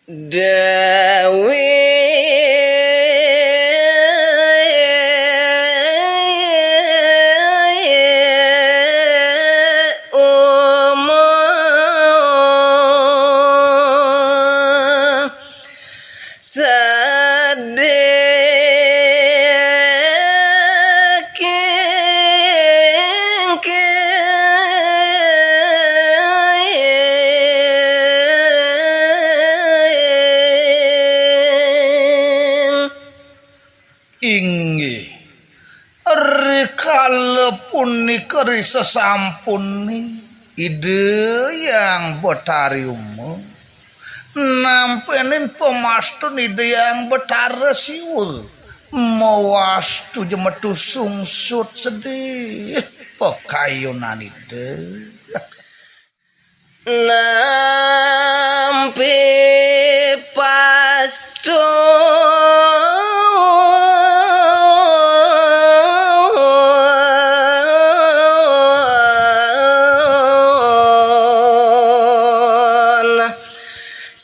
Dewi umum inggih rikala punika sesampuni ide yang Betari umum nampenin pemastun ide yang Betara siwul mawastu jemetu sungsut sedih pekayunan ide nampi pastu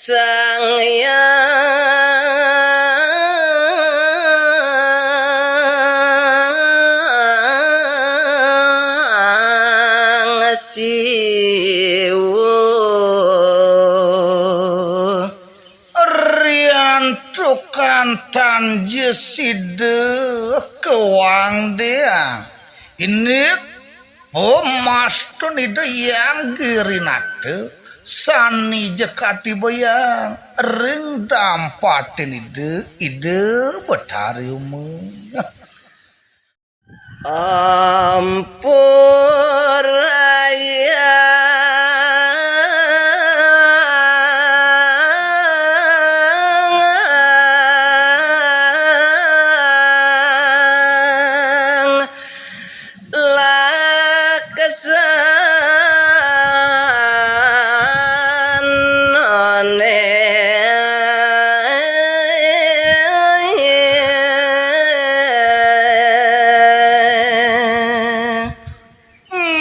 sang yang siwu riantukan tanje side kewang dia ini pemastun ide yang girinate sani jekati bayang ring dampatin ide Betari umum ampuraya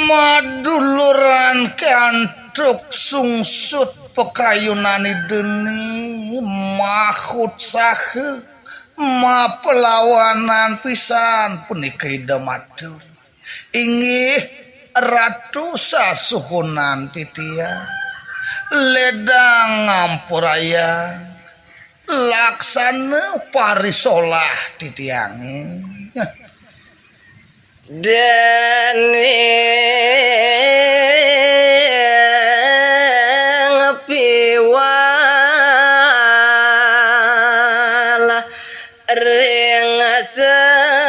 maduluran kantruk sungsut pekayunani deni mahut sahe ma pelawanan pisan punika ida matur inggih ratu sasuhunan titia ledang ngampuraya laksana parisolah titiange Deneng piwal ring sasana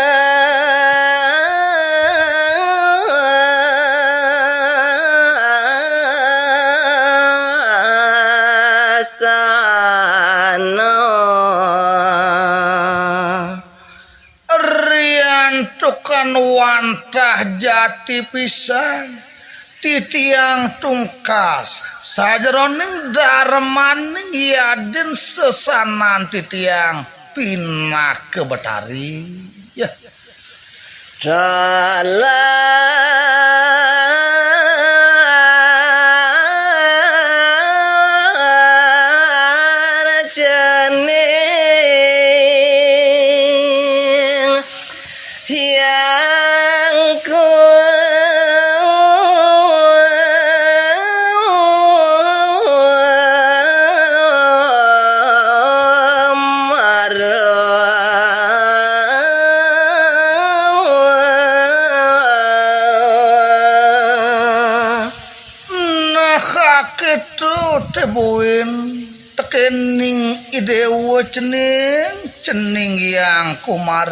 riantukan wantah jati pisan titiang tungkas sajeroning darmaning yaden sesanan titiang pinah ke Betari ya dalam cening yang ku itu tebuin tekening idewa cening yang kumar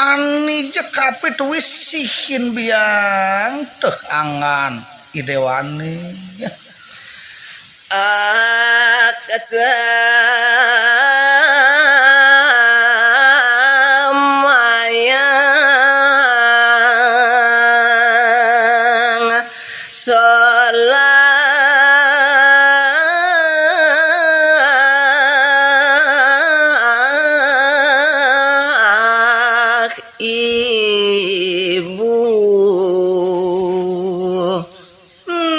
ani jekapit wisihin biang teh angan idewani kesamayang solak ibu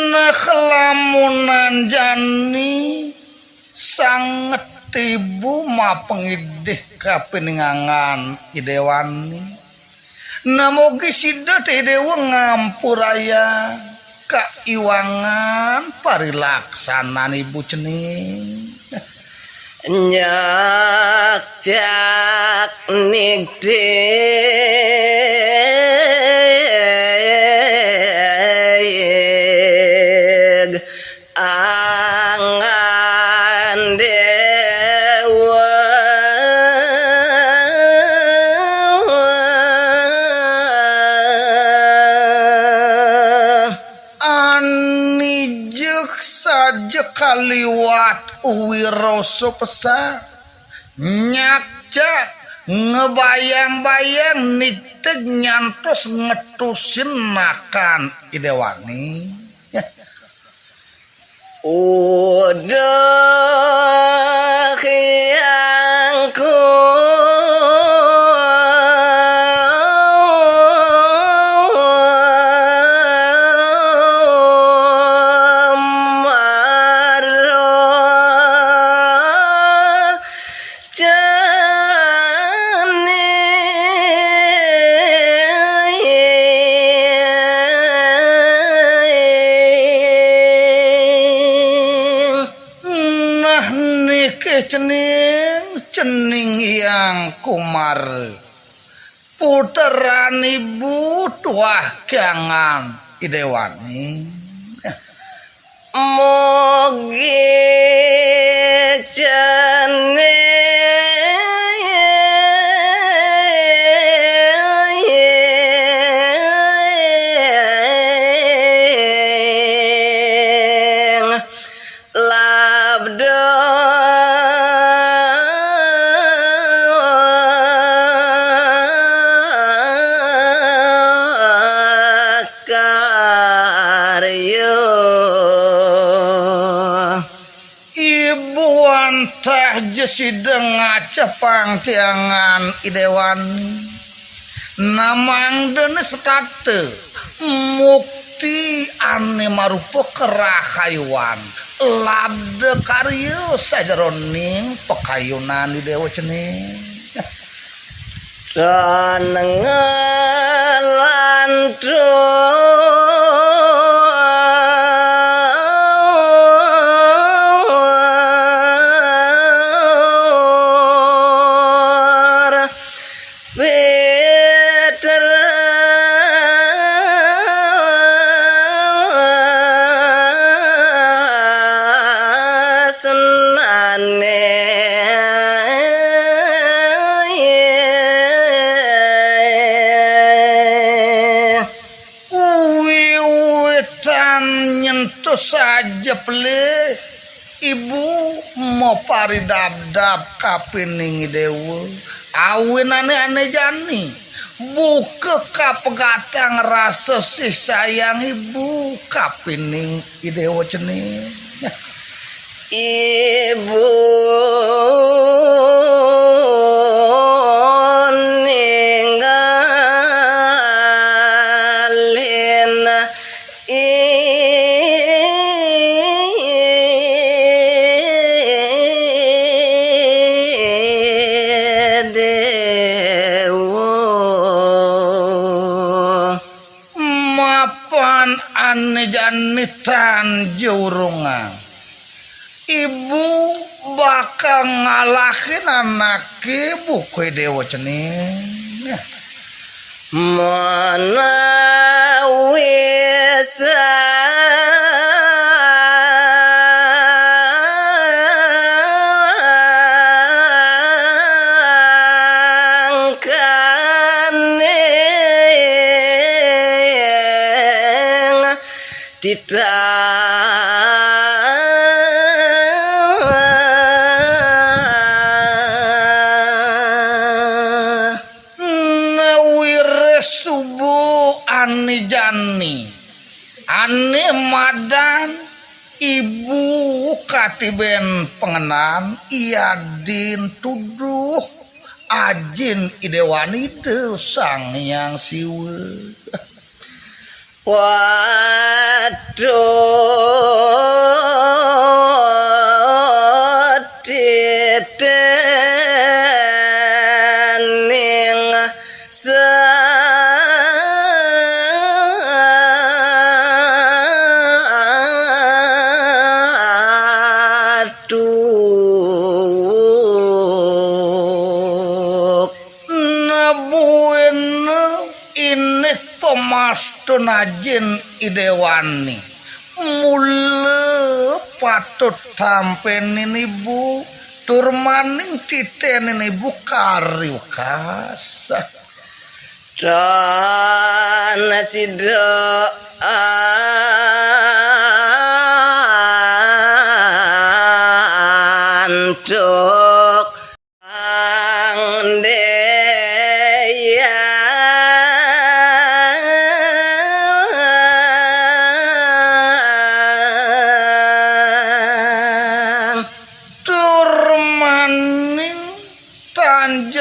nah kelamunan jani sanget ibu mapengidih kapeningangan idewani namogi sida dewa ngampuraya kaiwangan parilaksanan ibu cening nyak jak nigde angan dewa anijuk saja kaliwat wiroso pesa nyakca ngebayang-bayang niteg nyantos ngetusin makan idewani udah yang ku cening yang kumar puteran ibu tuah kangan idewani mogi ceneng labdo teh jesideng ngacepang tiangan idewani namang dene setate mukti ane marupa kerahayuan labde karyo sajaroning pekayunan idewa cening saja pelih ibu mau paridabdab kapining dewa awin ane jani buka kapegatang rasa sih sayang ibu kapining idewa cening ibu janitan jurungan ibu bakal ngalahin anak ibu kue dewa cening mana wisa tidak ngawire subuh ani jani ani madan ibu katiben pengenan iadin tuduh ajin idewani teu sang yang siwe waduh pamastun ajin idewani mule patut tampenin ibu tur maning titenin ibu kariukas dan antuk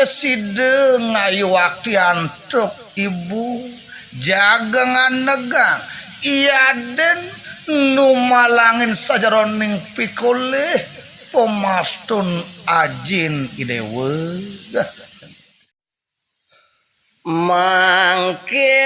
sideng ayu waktu antuk ibu jagangan negang iaden numalangin sajaroning pikoleh pemastun ajin idewe mangke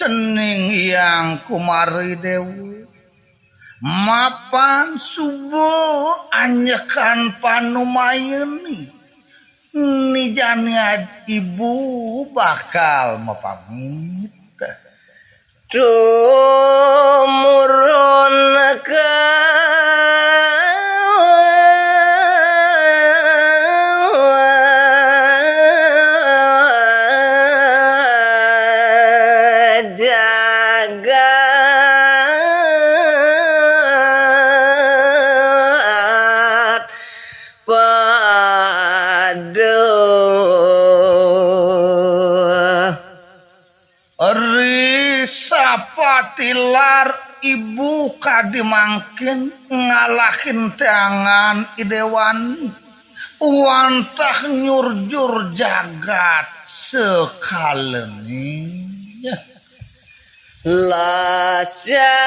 cening yang kumari dewi mapan subuh anyekan panumayeni nijani ibu bakal mapamit tumurun ke tilar ibu kadimangkin ngalahin tangan idewani wantah nyurjur jagat sekaleni lasya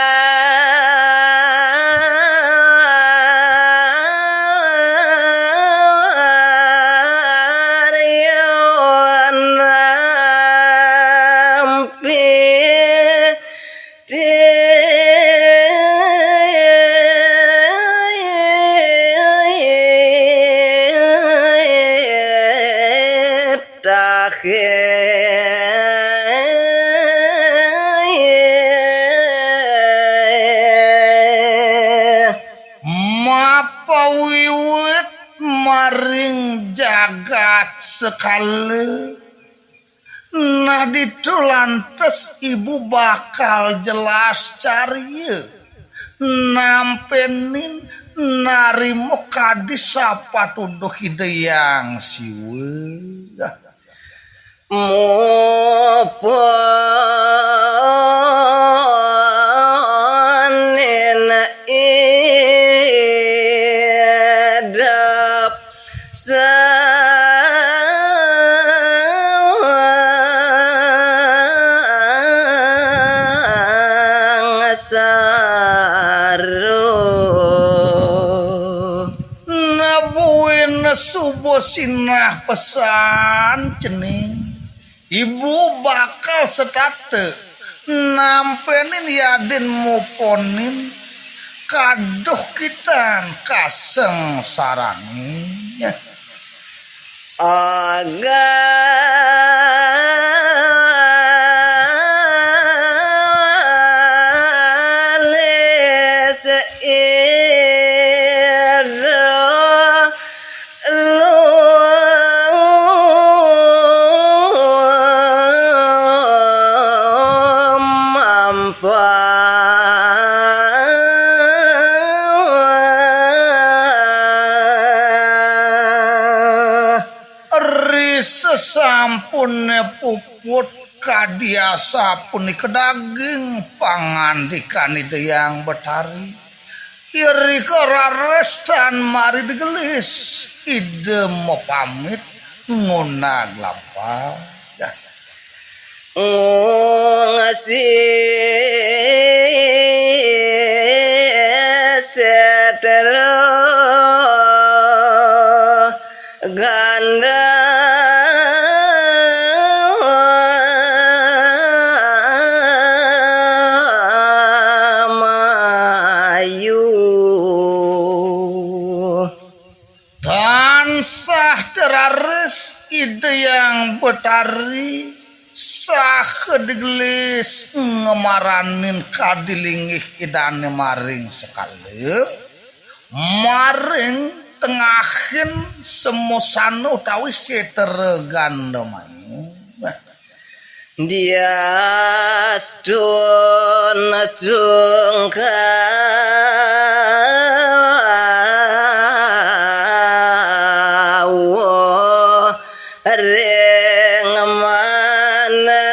wiwit maring jagat sekali nah ditu lantes ibu bakal jelas cariye nampenin narimo kadis sapatuduh hidayang siwe moponin idap nabuin subuh sinah pesan cening ibu bakal setate nampenin yaden muponin kaduh kita kaseng sarani agales sampune puput kadiasa puni kedaging pangandikan ide yang betari iri kerarestan mari digelis ide mau pamit ngunag lapar ngasih setero ganda tansah teraris ide yang betari sah kediglis ngemaranin kadilingih idane maring sekali maring tengahin semusana utawi setergandamane dia stun sungkawa ring mana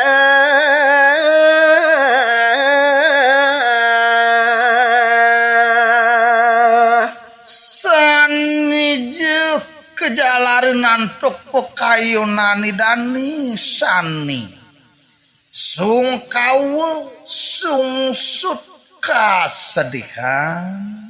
sanije kejalarin antuk pekayunani dani sani sungkawa sungsut kasedihan